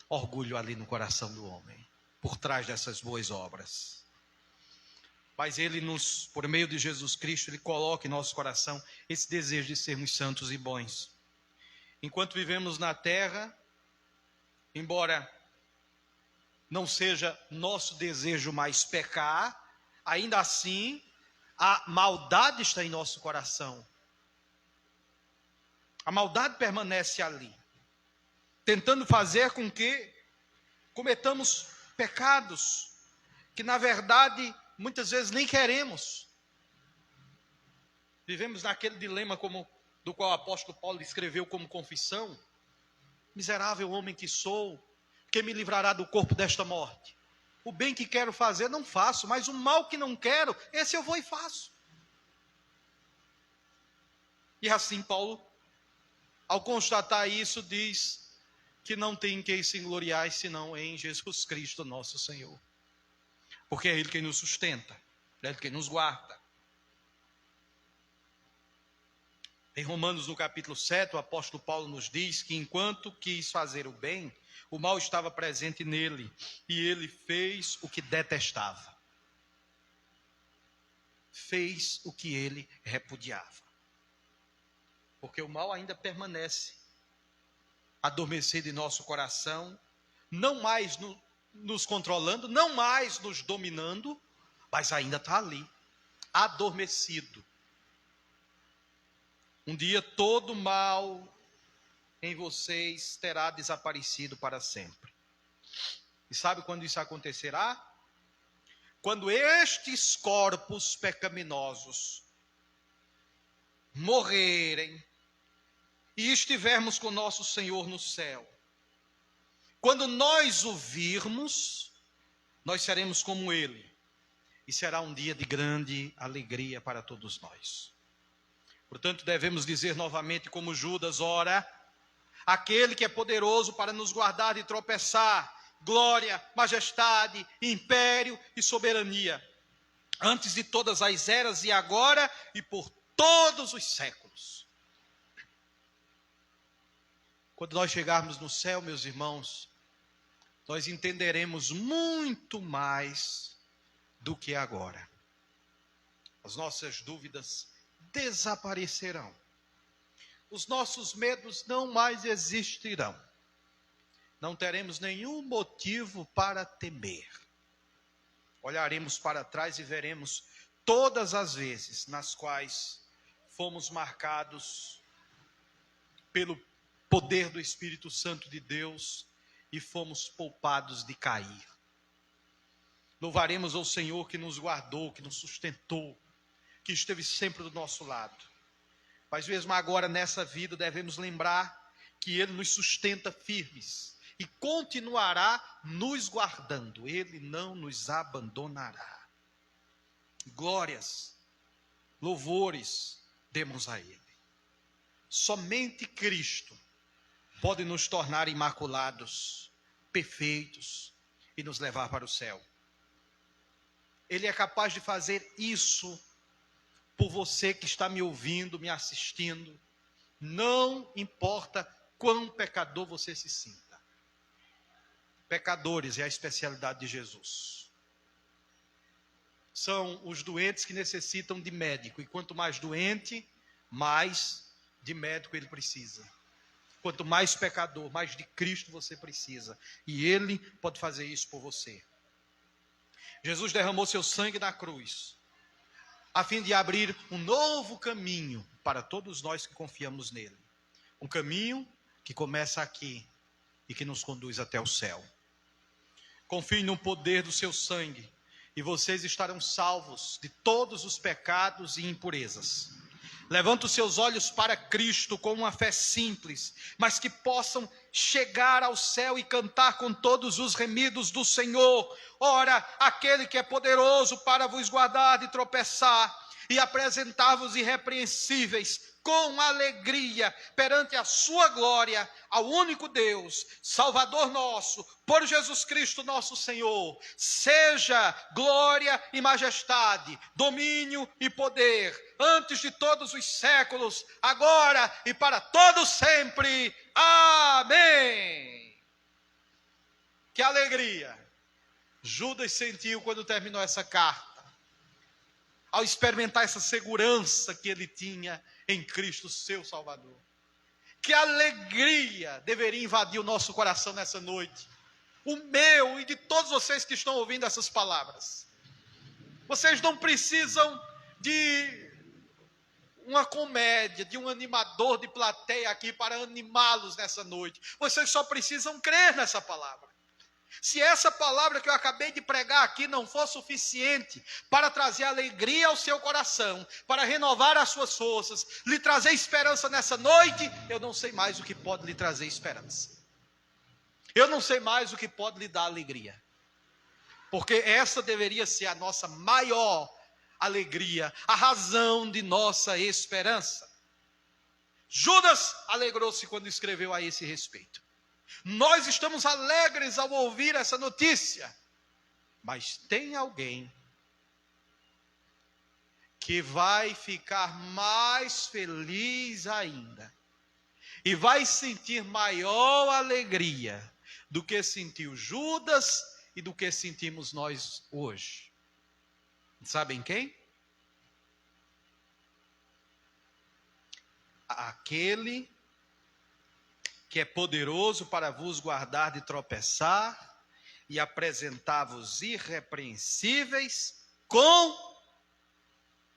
orgulho ali no coração do homem, por trás dessas boas obras. Mas Ele por meio de Jesus Cristo, Ele coloca em nosso coração esse desejo de sermos santos e bons. Enquanto vivemos na terra, embora não seja nosso desejo mais pecar, ainda assim, a maldade está em nosso coração. A maldade permanece ali, tentando fazer com que cometamos pecados que, na verdade, muitas vezes nem queremos. Vivemos naquele dilema do qual o apóstolo Paulo escreveu como confissão: miserável homem que sou, quem me livrará do corpo desta morte? O bem que quero fazer não faço, mas o mal que não quero, esse eu vou e faço. E assim Paulo, ao constatar isso, diz que não tem em quem se gloriar senão em Jesus Cristo, nosso Senhor. Porque é Ele quem nos sustenta, é Ele quem nos guarda. Em Romanos, no capítulo 7, o apóstolo Paulo nos diz que enquanto quis fazer o bem, o mal estava presente nele, e ele fez o que detestava. Fez o que ele repudiava. Porque o mal ainda permanece adormecido em nosso coração, não mais nos controlando, não mais nos dominando, mas ainda está ali, adormecido. Um dia todo mal em vocês terá desaparecido para sempre. E sabe quando isso acontecerá? Quando estes corpos pecaminosos morrerem e estivermos com nosso Senhor no céu. Quando nós o virmos, nós seremos como Ele. E será um dia de grande alegria para todos nós. Portanto, devemos dizer novamente como Judas: ora, aquele que é poderoso para nos guardar de tropeçar, glória, majestade, império e soberania, antes de todas as eras e agora e por todos os séculos. Quando nós chegarmos no céu, meus irmãos, nós entenderemos muito mais do que agora. As nossas dúvidas desaparecerão. Os nossos medos não mais existirão. Não teremos nenhum motivo para temer. Olharemos para trás e veremos todas as vezes nas quais fomos marcados pelo poder do Espírito Santo de Deus e fomos poupados de cair. Louvaremos ao Senhor que nos guardou, que nos sustentou, que esteve sempre do nosso lado. Mas mesmo agora nessa vida devemos lembrar que Ele nos sustenta firmes e continuará nos guardando. Ele não nos abandonará. Glórias, louvores demos a Ele. Somente Cristo pode nos tornar imaculados, perfeitos e nos levar para o céu. Ele é capaz de fazer isso por você que está me ouvindo, me assistindo. Não importa quão pecador você se sinta. Pecadores é a especialidade de Jesus. São os doentes que necessitam de médico. E quanto mais doente, mais de médico ele precisa. Quanto mais pecador, mais de Cristo você precisa. E Ele pode fazer isso por você. Jesus derramou seu sangue na cruz, a fim de abrir um novo caminho para todos nós que confiamos nele. Um caminho que começa aqui e que nos conduz até o céu. Confie no poder do seu sangue e vocês estarão salvos de todos os pecados e impurezas. Levanta os seus olhos para Cristo com uma fé simples, mas que possam chegar ao céu e cantar com todos os remidos do Senhor. Ora, aquele que é poderoso para vos guardar de tropeçar e apresentar-vos irrepreensíveis com alegria perante a sua glória, ao único Deus, Salvador nosso, por Jesus Cristo nosso Senhor, seja glória e majestade, domínio e poder, antes de todos os séculos, agora e para todos sempre. Amém. Que alegria Judas sentiu quando terminou essa carta, ao experimentar essa segurança que ele tinha em Cristo, seu Salvador. Que alegria deveria invadir o nosso coração nessa noite, o meu e de todos vocês que estão ouvindo essas palavras. Vocês não precisam de uma comédia, de um animador de plateia aqui para animá-los nessa noite. Vocês só precisam crer nessa palavra. Se essa palavra que eu acabei de pregar aqui não for suficiente para trazer alegria ao seu coração, para renovar as suas forças, lhe trazer esperança nessa noite, eu não sei mais o que pode lhe trazer esperança. Eu não sei mais o que pode lhe dar alegria. Porque essa deveria ser a nossa maior alegria, a razão de nossa esperança. Judas alegrou-se quando escreveu a esse respeito. Nós estamos alegres ao ouvir essa notícia, mas tem alguém que vai ficar mais feliz ainda e vai sentir maior alegria do que sentiu Judas e do que sentimos nós hoje. Sabem quem? Aquele que é poderoso para vos guardar de tropeçar e apresentar-vos irrepreensíveis com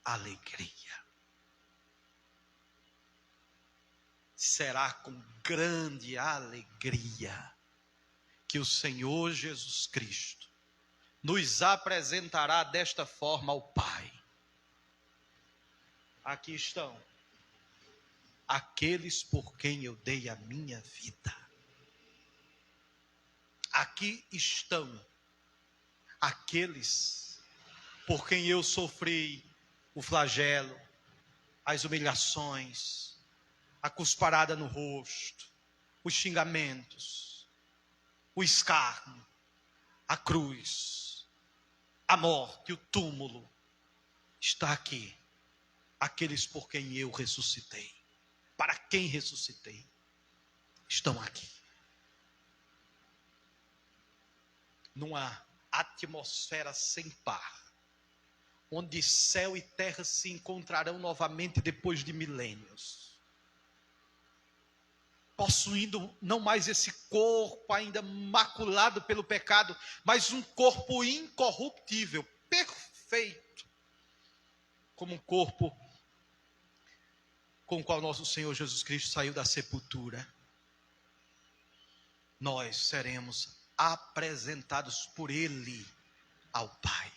alegria. será com grande alegria que o Senhor Jesus Cristo nos apresentará desta forma ao Pai. Aqui estão aqueles por quem eu dei a minha vida. Aqui estão aqueles por quem eu sofri o flagelo, as humilhações, a cusparada no rosto, os xingamentos, o escárnio, a cruz, a morte, o túmulo. Está aqui aqueles por quem eu ressuscitei. Para quem ressuscitei, estão aqui. Numa atmosfera sem par, onde céu e terra se encontrarão novamente depois de milênios, possuindo não mais esse corpo ainda maculado pelo pecado, mas um corpo incorruptível, perfeito, como um corpo com o qual nosso Senhor Jesus Cristo saiu da sepultura. Nós seremos apresentados por Ele ao Pai.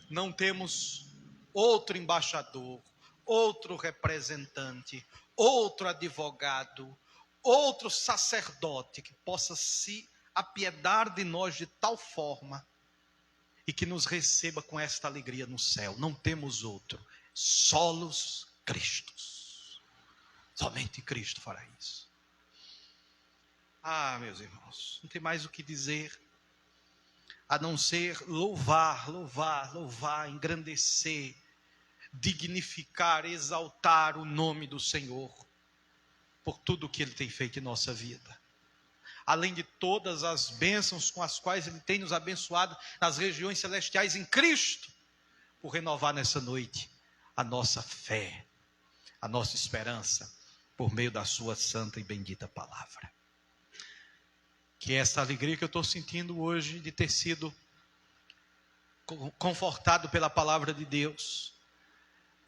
Não temos outro embaixador, outro representante, outro advogado, outro sacerdote que possa se apiedar de nós de tal forma e que nos receba com esta alegria no céu. Não temos outro. Solos Cristos. Somente Cristo fará isso. Ah, meus irmãos, não tem mais o que dizer a não ser louvar, louvar, louvar, engrandecer, dignificar, exaltar o nome do Senhor por tudo o que Ele tem feito em nossa vida. Além de todas as bênçãos com as quais Ele tem nos abençoado nas regiões celestiais em Cristo, por renovar nessa noite a nossa fé, a nossa esperança, por meio da sua santa e bendita palavra. Que essa alegria que eu estou sentindo hoje de ter sido confortado pela palavra de Deus,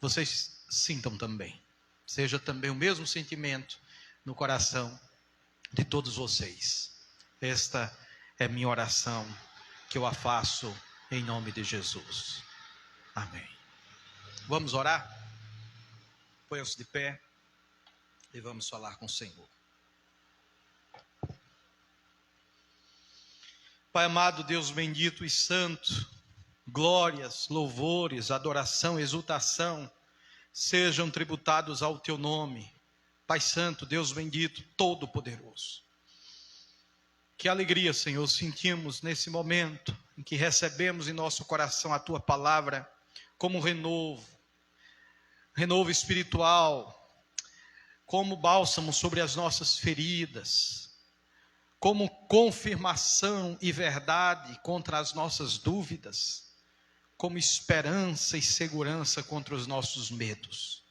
vocês sintam também. Seja também o mesmo sentimento no coração de todos vocês. Esta é minha oração, que eu a faço em nome de Jesus. Amém. Vamos orar? Ponham-se de pé e vamos falar com o Senhor. Pai amado, Deus bendito e santo, glórias, louvores, adoração, exultação sejam tributados ao teu nome. Pai santo, Deus bendito, todo-poderoso. Que alegria, Senhor, sentimos nesse momento em que recebemos em nosso coração a tua palavra como renovo espiritual, como bálsamo sobre as nossas feridas, como confirmação e verdade contra as nossas dúvidas, como esperança e segurança contra os nossos medos.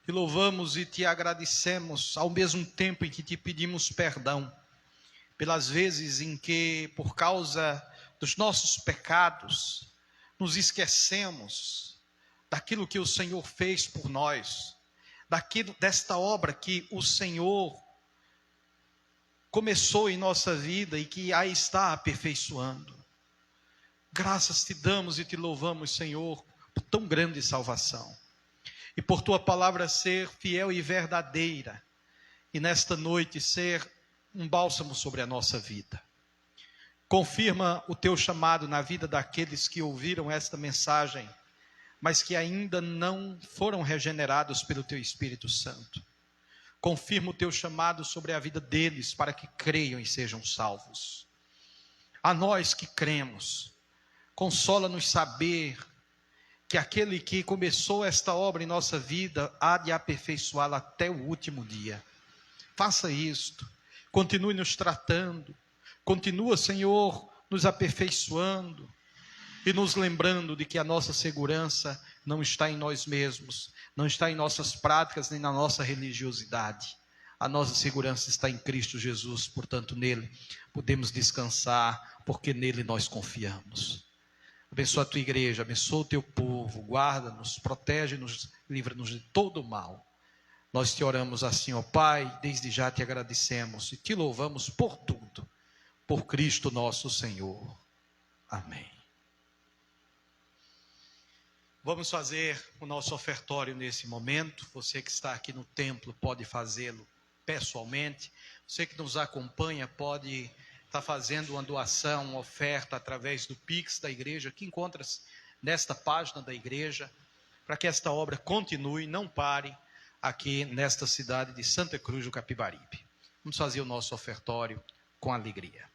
Te louvamos e te agradecemos ao mesmo tempo em que te pedimos perdão pelas vezes em que, por causa dos nossos pecados, nos esquecemos daquilo que o Senhor fez por nós, desta obra que o Senhor começou em nossa vida e que a está aperfeiçoando. Graças te damos e te louvamos, Senhor, por tão grande salvação. E por tua palavra ser fiel e verdadeira. E nesta noite ser um bálsamo sobre a nossa vida. Confirma o teu chamado na vida daqueles que ouviram esta mensagem, mas que ainda não foram regenerados pelo teu Espírito Santo. Confirma o teu chamado sobre a vida deles, para que creiam e sejam salvos. A nós que cremos, consola-nos saber que aquele que começou esta obra em nossa vida, há de aperfeiçoá-la até o último dia. Faça isto, continue nos tratando, continua, Senhor, nos aperfeiçoando, e nos lembrando de que a nossa segurança não está em nós mesmos, não está em nossas práticas, nem na nossa religiosidade. A nossa segurança está em Cristo Jesus, portanto nele podemos descansar, porque nele nós confiamos. Abençoa a tua igreja, abençoa o teu povo, guarda-nos, protege-nos, livra-nos de todo o mal. Nós te oramos assim, ó Pai, desde já te agradecemos e te louvamos por tudo, por Cristo nosso Senhor. Amém. Vamos fazer o nosso ofertório nesse momento. Você que está aqui no templo pode fazê-lo pessoalmente. Você que nos acompanha pode estar fazendo uma doação, uma oferta através do Pix da igreja, que encontra-se nesta página da igreja, para que esta obra continue, não pare aqui nesta cidade de Santa Cruz do Capibaribe. Vamos fazer o nosso ofertório com alegria.